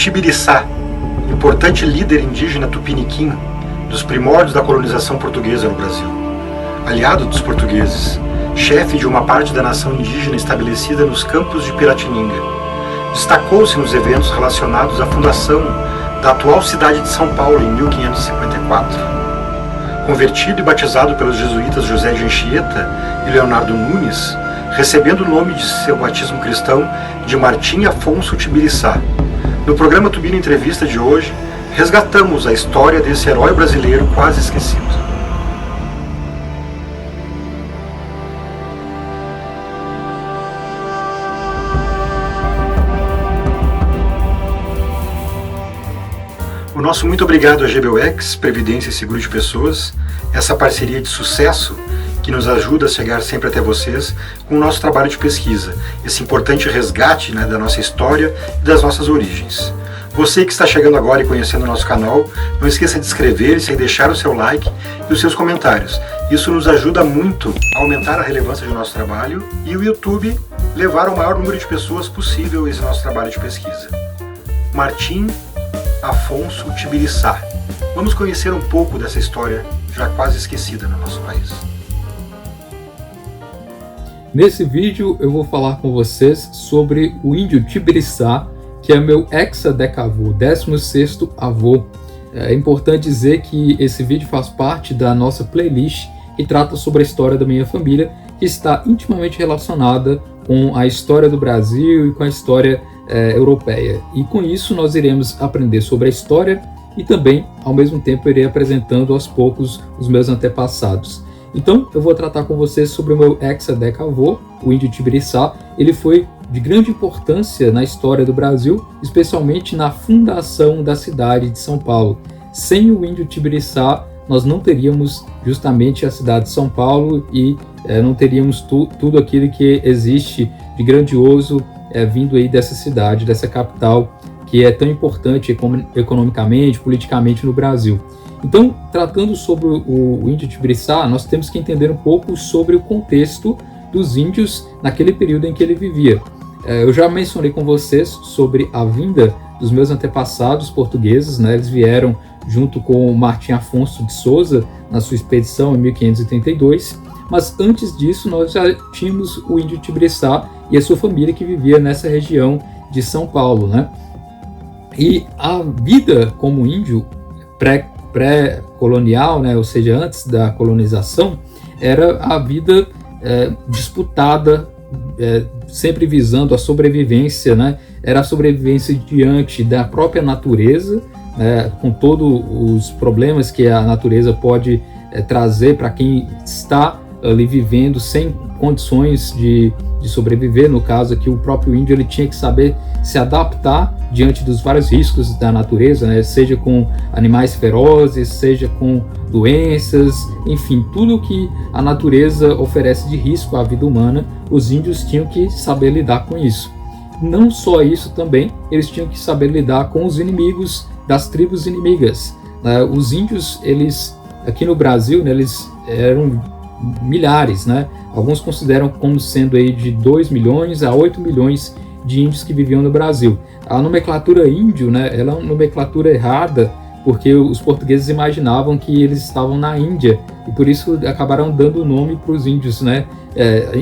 Tibiriçá, importante líder indígena tupiniquim dos primórdios da colonização portuguesa no Brasil. Aliado dos portugueses, chefe de uma parte da nação indígena estabelecida nos campos de Piratininga. Destacou-se nos eventos relacionados à fundação da atual cidade de São Paulo em 1554. Convertido e batizado pelos jesuítas José de Anchieta e Leonardo Nunes, recebendo o nome de seu batismo cristão de Martim Afonso Tibiriçá. No programa Tubino Entrevista de hoje, resgatamos a história desse herói brasileiro quase esquecido. O nosso muito obrigado à GBUX, Previdência e Seguro de Pessoas, essa parceria de sucesso que nos ajuda a chegar sempre até vocês com o nosso trabalho de pesquisa, esse importante resgate da nossa história e das nossas origens. Você que está chegando agora e conhecendo o nosso canal, não esqueça de inscrever-se e deixar o seu like e os seus comentários. Isso nos ajuda muito a aumentar a relevância do nosso trabalho e o YouTube levar ao maior número de pessoas possível esse nosso trabalho de pesquisa. Martim Afonso Tibiriçá. Vamos conhecer um pouco dessa história já quase esquecida no nosso país. Nesse vídeo eu vou falar com vocês sobre o índio Tibiriçá, que é meu hexadecavô, 16º avô. É importante dizer que esse vídeo faz parte da nossa playlist que trata sobre a história da minha família, que está intimamente relacionada com a história do Brasil e com a história europeia. E com isso nós iremos aprender sobre a história e também, ao mesmo tempo, irei apresentando aos poucos os meus antepassados. Então, eu vou tratar com vocês sobre o meu hexadecavô, o índio Tibiriçá. Ele foi de grande importância na história do Brasil, especialmente na fundação da cidade de São Paulo. Sem o índio Tibiriçá, nós não teríamos justamente a cidade de São Paulo e não teríamos tudo aquilo que existe de grandioso vindo aí dessa cidade, dessa capital, que é tão importante economicamente, politicamente no Brasil. Então, tratando sobre o índio Tibiriçá, nós temos que entender um pouco sobre o contexto dos índios naquele período em que ele vivia. Eu já mencionei com vocês sobre a vinda dos meus antepassados portugueses, eles vieram junto com Martim Afonso de Souza na sua expedição em 1532, mas antes disso nós já tínhamos o índio Tibiriçá e a sua família que vivia nessa região de São Paulo, E a vida como índio pré-colonial, ou seja, antes da colonização, era a vida disputada, sempre visando a sobrevivência, Era a sobrevivência diante da própria natureza, com todos os problemas que a natureza pode trazer para quem está ali vivendo sem condições de sobreviver. No caso aqui, o próprio índio ele tinha que saber se adaptar diante dos vários riscos da natureza, seja com animais ferozes, seja com doenças, enfim, tudo que a natureza oferece de risco à vida humana, os índios tinham que saber lidar com isso. Não só isso também, eles tinham que saber lidar com os inimigos das tribos inimigas. Os índios, eles aqui no Brasil, eles eram milhares, Alguns consideram como sendo aí de 2 milhões a 8 milhões de índios que viviam no Brasil. A nomenclatura índio, ela é uma nomenclatura errada, porque os portugueses imaginavam que eles estavam na Índia, e por isso acabaram dando o nome para os índios,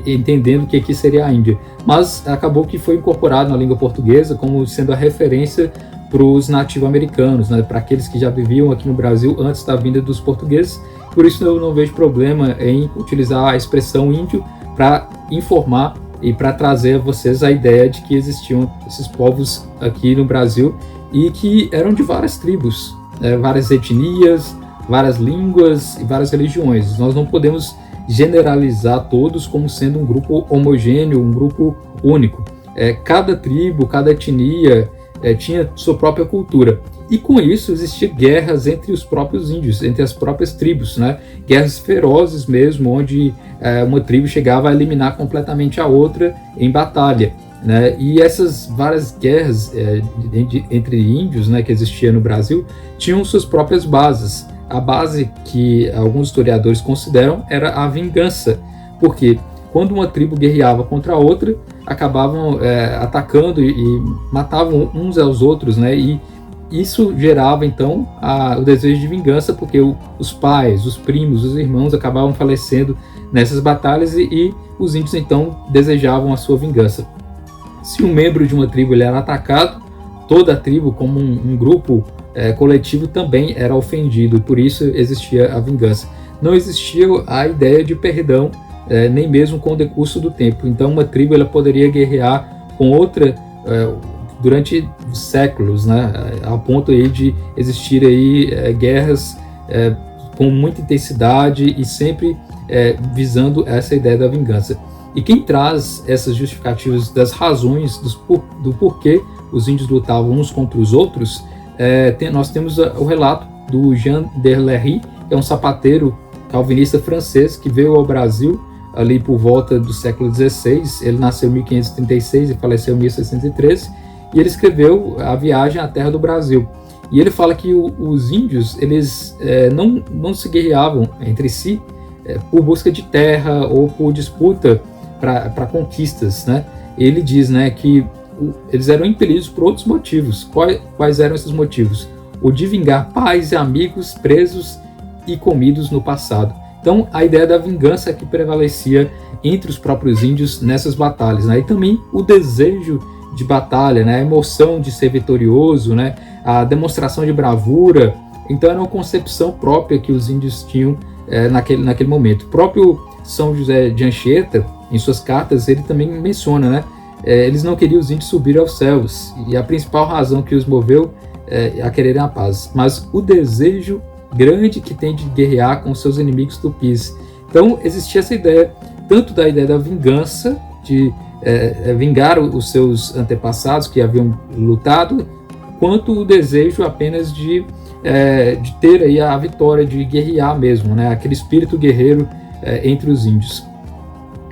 entendendo que aqui seria a Índia. Mas acabou que foi incorporado na língua portuguesa como sendo a referência para os nativo-americanos, para aqueles que já viviam aqui no Brasil antes da vinda dos portugueses. Por isso eu não vejo problema em utilizar a expressão índio para informar e para trazer a vocês a ideia de que existiam esses povos aqui no Brasil e que eram de várias tribos, várias etnias, várias línguas e várias religiões. Nós não podemos generalizar todos como sendo um grupo homogêneo, um grupo único. Cada tribo, cada etnia tinha sua própria cultura. E com isso existiam guerras entre os próprios índios, entre as próprias tribos, Guerras ferozes mesmo, onde uma tribo chegava a eliminar completamente a outra em batalha, E essas várias guerras entre índios, que existiam no Brasil, tinham suas próprias bases. A base que alguns historiadores consideram era a vingança, porque quando uma tribo guerreava contra a outra, acabavam atacando e matavam uns aos outros, né? E isso gerava então o desejo de vingança, porque os pais, os primos, os irmãos acabavam falecendo nessas batalhas e os índios então desejavam a sua vingança. Se um membro de uma tribo ele era atacado, toda a tribo, como um grupo coletivo, também era ofendido, por isso existia a vingança. Não existia a ideia de perdão, nem mesmo com o decurso do tempo. Então uma tribo ela poderia guerrear com outra durante séculos, né, a ponto aí de existir aí guerras com muita intensidade e sempre visando essa ideia da vingança. E quem traz essas justificativas das razões do porquê os índios lutavam uns contra os outros, nós temos o relato do Jean Derlery, que é um sapateiro calvinista francês que veio ao Brasil ali por volta do século XVI. Ele nasceu em 1536 e faleceu em 1613, e ele escreveu A Viagem à Terra do Brasil. E ele fala que os índios eles não se guerreavam entre si por busca de terra ou por disputa para conquistas, né? Ele diz, né, que eles eram impelidos por outros motivos. Quais eram esses motivos? O de vingar pais e amigos presos e comidos no passado. Então, a ideia da vingança é que prevalecia entre os próprios índios nessas batalhas, né? E também o desejo de batalha, né? A emoção de ser vitorioso, né? A demonstração de bravura. Então, era uma concepção própria que os índios tinham naquele momento. O próprio São José de Anchieta, em suas cartas, ele também menciona, né? Eles não queriam os índios subir aos céus, e a principal razão que os moveu a quererem a paz, mas o desejo grande que tem de guerrear com seus inimigos tupis. Então existia essa ideia, tanto da ideia da vingança, de vingar os seus antepassados que haviam lutado, quanto o desejo apenas de ter aí a vitória, de guerrear mesmo, né? Aquele espírito guerreiro entre os índios.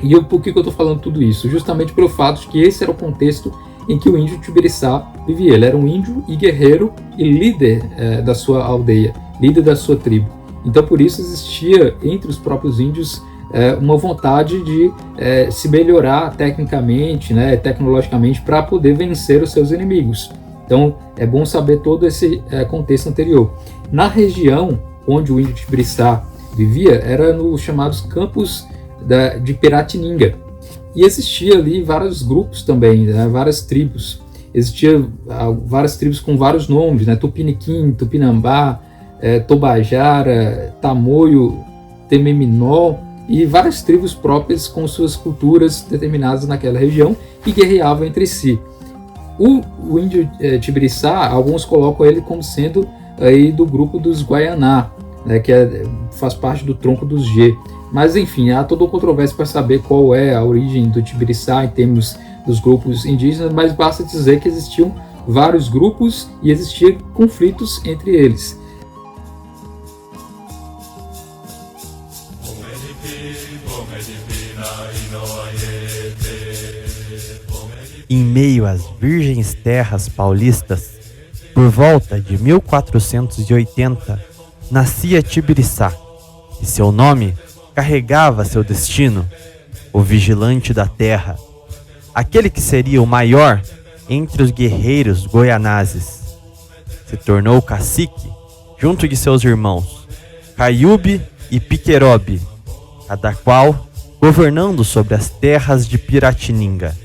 E por que eu estou falando tudo isso? Justamente pelo fato de que esse era o contexto em que o índio Tibiriçá vivia. Ele era um índio e guerreiro e líder da sua aldeia, líder da sua tribo. Então por isso existia entre os próprios índios uma vontade de se melhorar tecnicamente, né, tecnologicamente, para poder vencer os seus inimigos. Então é bom saber todo esse contexto anterior. Na região onde o índio Tibiriçá vivia era nos chamados campos de Piratininga, e existia ali vários grupos também, né, várias tribos. Existia várias tribos com vários nomes, né, Tupiniquim, Tupinambá, Tobajara, Tamoio, Tememinó, e várias tribos próprias com suas culturas determinadas naquela região e guerreavam entre si. O índio Tibiriçá, alguns colocam ele como sendo aí do grupo dos Guaianá, né, que faz parte do tronco dos G. Mas enfim, há toda uma controvérsia para saber qual é a origem do Tibiriçá em termos dos grupos indígenas, mas basta dizer que existiam vários grupos e existiam conflitos entre eles. Em meio às virgens terras paulistas, por volta de 1480, nascia Tibiriçá, e seu nome carregava seu destino, o vigilante da terra, aquele que seria o maior entre os guerreiros goianazes. Se tornou cacique junto de seus irmãos, Caiúbe e Piquerobe, cada qual governando sobre as terras de Piratininga.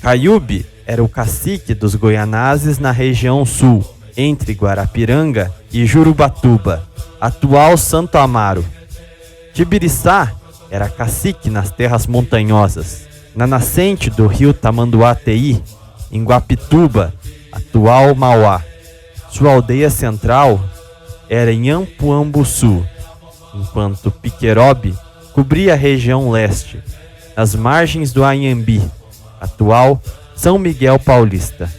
Caiúbe era o cacique dos goianazes na região sul, entre Guarapiranga e Jurubatuba, atual Santo Amaro. Tibiriçá era cacique nas terras montanhosas, na nascente do rio Tamanduateí, em Guapituba, atual Mauá. Sua aldeia central era em Ampuambuçu, enquanto Piquerobe cobria a região leste, nas margens do Anhambi, atual São Miguel Paulista.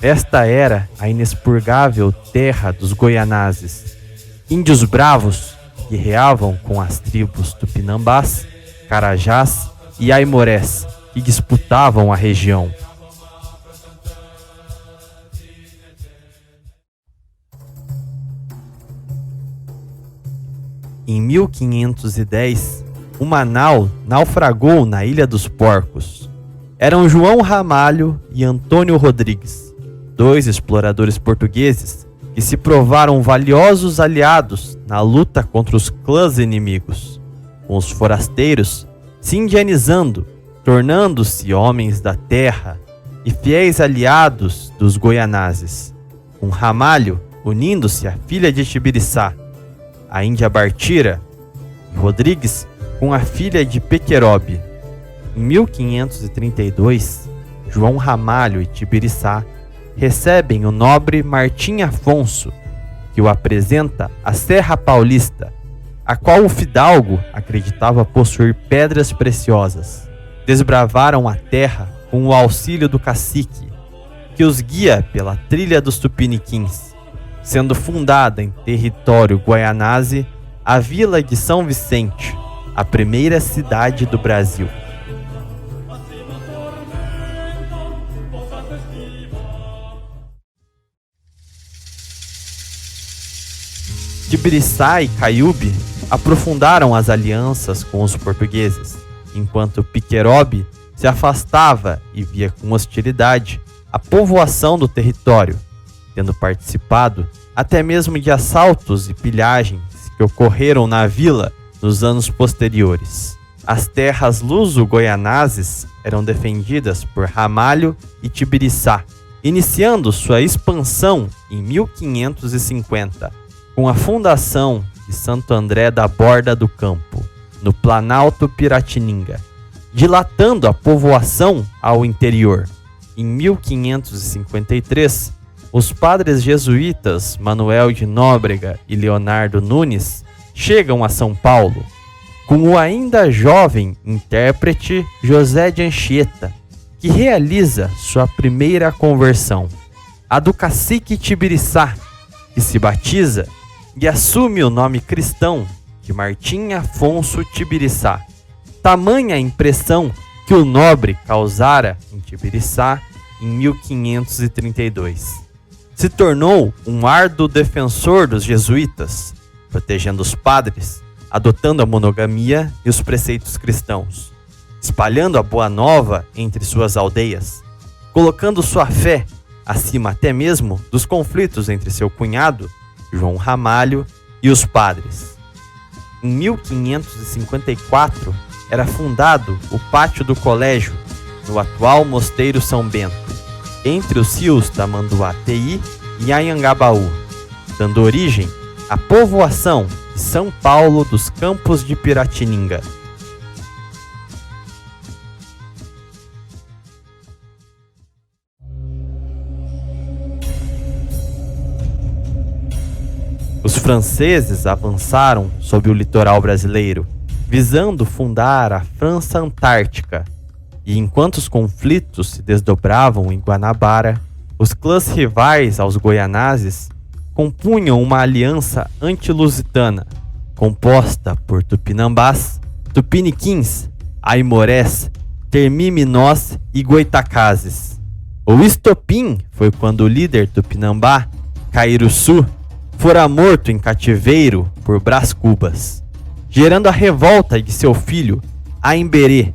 Esta era a inexpurgável terra dos goianazes, índios bravos que guerreavam com as tribos Tupinambás, Carajás e Aimorés, que disputavam a região. Em 1510, uma nau naufragou na Ilha dos Porcos. eram João Ramalho e Antônio Rodrigues, 2 exploradores portugueses que se provaram valiosos aliados na luta contra os clãs inimigos, com os forasteiros se indianizando, tornando-se homens da terra e fiéis aliados dos goianazes, com Ramalho unindo-se à filha de Tibiriçá, a Índia Bartira, e Rodrigues com a filha de Pequerobe. Em 1532, João Ramalho e Tibiriçá recebem o nobre Martim Afonso, que o apresenta à Serra Paulista, a qual o fidalgo acreditava possuir pedras preciosas. Desbravaram a terra com o auxílio do cacique, que os guia pela trilha dos Tupiniquins, sendo fundada em território guaianaze a vila de São Vicente, a primeira cidade do Brasil. Tibiriçá e Caiúbe aprofundaram as alianças com os portugueses, enquanto Pequerobe se afastava e via com hostilidade a povoação do território, tendo participado até mesmo de assaltos e pilhagens que ocorreram na vila nos anos posteriores. As terras luso-goianazes eram defendidas por Ramalho e Tibiriçá, iniciando sua expansão em 1550, com a fundação de Santo André da Borda do Campo, no Planalto Piratininga, dilatando a povoação ao interior. Em 1553, os padres jesuítas Manuel de Nóbrega e Leonardo Nunes chegam a São Paulo, com o ainda jovem intérprete José de Anchieta, que realiza sua primeira conversão, a do cacique Tibiriçá, que se batiza e assume o nome cristão de Martim Afonso Tibiriçá. Tamanha a impressão que o nobre causara em Tibiriçá em 1532. Se tornou um árduo defensor dos jesuítas, protegendo os padres, adotando a monogamia e os preceitos cristãos, espalhando a boa nova entre suas aldeias, colocando sua fé acima até mesmo dos conflitos entre seu cunhado, João Ramalho, e os padres. Em 1554, era fundado o pátio do colégio, no atual Mosteiro São Bento, entre os rios Tamanduateí e Anhangabaú, dando origem à povoação de São Paulo dos Campos de Piratininga. Os franceses avançaram sobre o litoral brasileiro, visando fundar a França Antártica, e enquanto os conflitos se desdobravam em Guanabara, os clãs rivais aos goianazes compunham uma aliança anti-lusitana, composta por Tupinambás, Tupiniquins, Aimorés, Termiminós e Goitacazes. O estopim foi quando o líder Tupinambá, Cairuçu, fora morto em cativeiro por Brás Cubas, gerando a revolta de seu filho, Aimberê,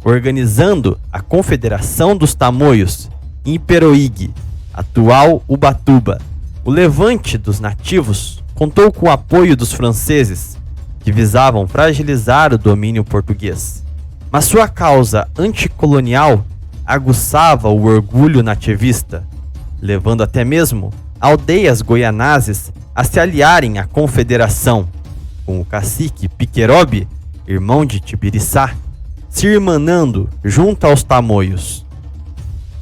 organizando a Confederação dos Tamoios, em Peroígue, atual Ubatuba. O levante dos nativos contou com o apoio dos franceses, que visavam fragilizar o domínio português. Mas sua causa anticolonial aguçava o orgulho nativista, levando até mesmo aldeias goianazes a se aliarem à confederação, com o cacique Pequerobe, irmão de Tibiriçá, se irmanando junto aos tamoios.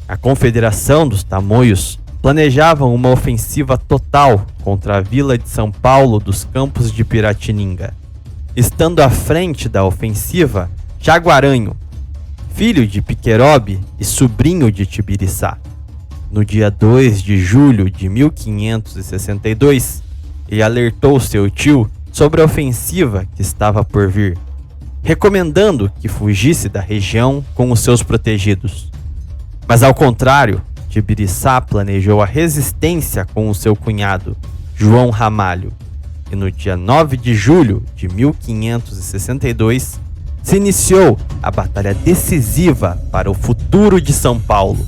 A confederação dos tamoios planejava uma ofensiva total contra a vila de São Paulo dos Campos de Piratininga, estando à frente da ofensiva Jaguaranho, filho de Pequerobe e sobrinho de Tibiriçá. No dia 2 de julho de 1562, ele alertou seu tio sobre a ofensiva que estava por vir, recomendando que fugisse da região com os seus protegidos. Mas ao contrário, Tibiriçá planejou a resistência com o seu cunhado, João Ramalho, e no dia 9 de julho de 1562, se iniciou a batalha decisiva para o futuro de São Paulo.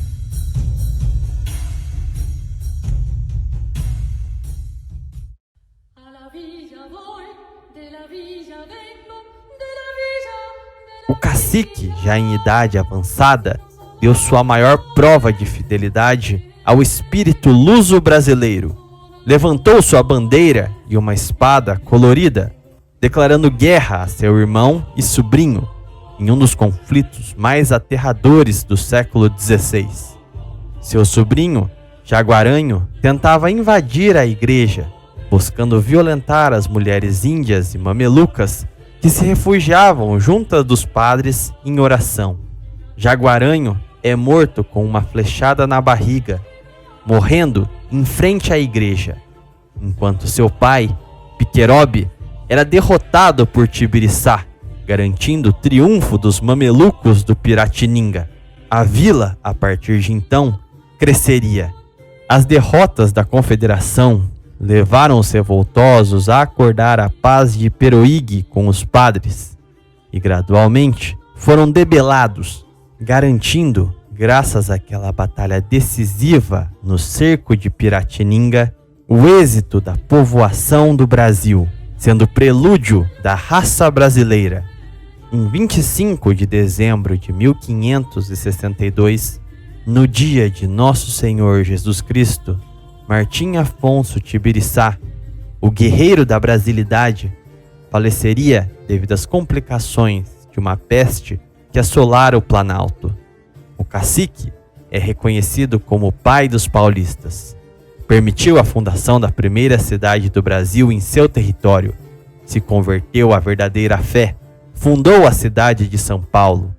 O cacique, já em idade avançada, deu sua maior prova de fidelidade ao espírito luso-brasileiro. Levantou sua bandeira e uma espada colorida, declarando guerra a seu irmão e sobrinho em um dos conflitos mais aterradores do século XVI. Seu sobrinho, Jaguaranho, tentava invadir a igreja, buscando violentar as mulheres índias e mamelucas que se refugiavam junto dos padres em oração. Jaguaranho é morto com uma flechada na barriga, morrendo em frente à igreja, enquanto seu pai, Piquerobe, era derrotado por Tibiriçá, garantindo o triunfo dos mamelucos do Piratininga. A vila, a partir de então, cresceria. As derrotas da Confederação levaram os revoltosos a acordar a paz de Peroígue com os padres e gradualmente foram debelados, garantindo, graças àquela batalha decisiva no cerco de Piratininga, o êxito da povoação do Brasil, sendo prelúdio da raça brasileira. Em 25 de dezembro de 1562, no dia de Nosso Senhor Jesus Cristo, Martim Afonso Tibiriçá, o guerreiro da brasilidade, faleceria devido às complicações de uma peste que assolara o Planalto. O cacique é reconhecido como o pai dos paulistas. Permitiu a fundação da primeira cidade do Brasil em seu território, se converteu à verdadeira fé, fundou a cidade de São Paulo.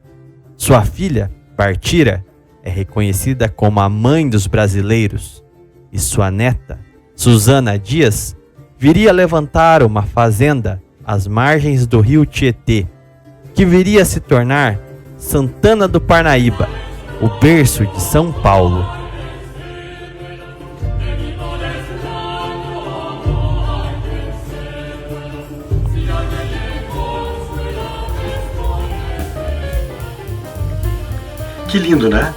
Sua filha, Partira, é reconhecida como a mãe dos brasileiros, e sua neta, Susana Dias, viria levantar uma fazenda às margens do rio Tietê, que viria a se tornar Santana do Parnaíba, o berço de São Paulo. Que lindo, né?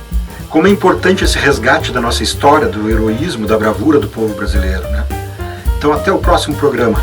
Como é importante esse resgate da nossa história, do heroísmo, da bravura do povo brasileiro, né? Então até o próximo programa.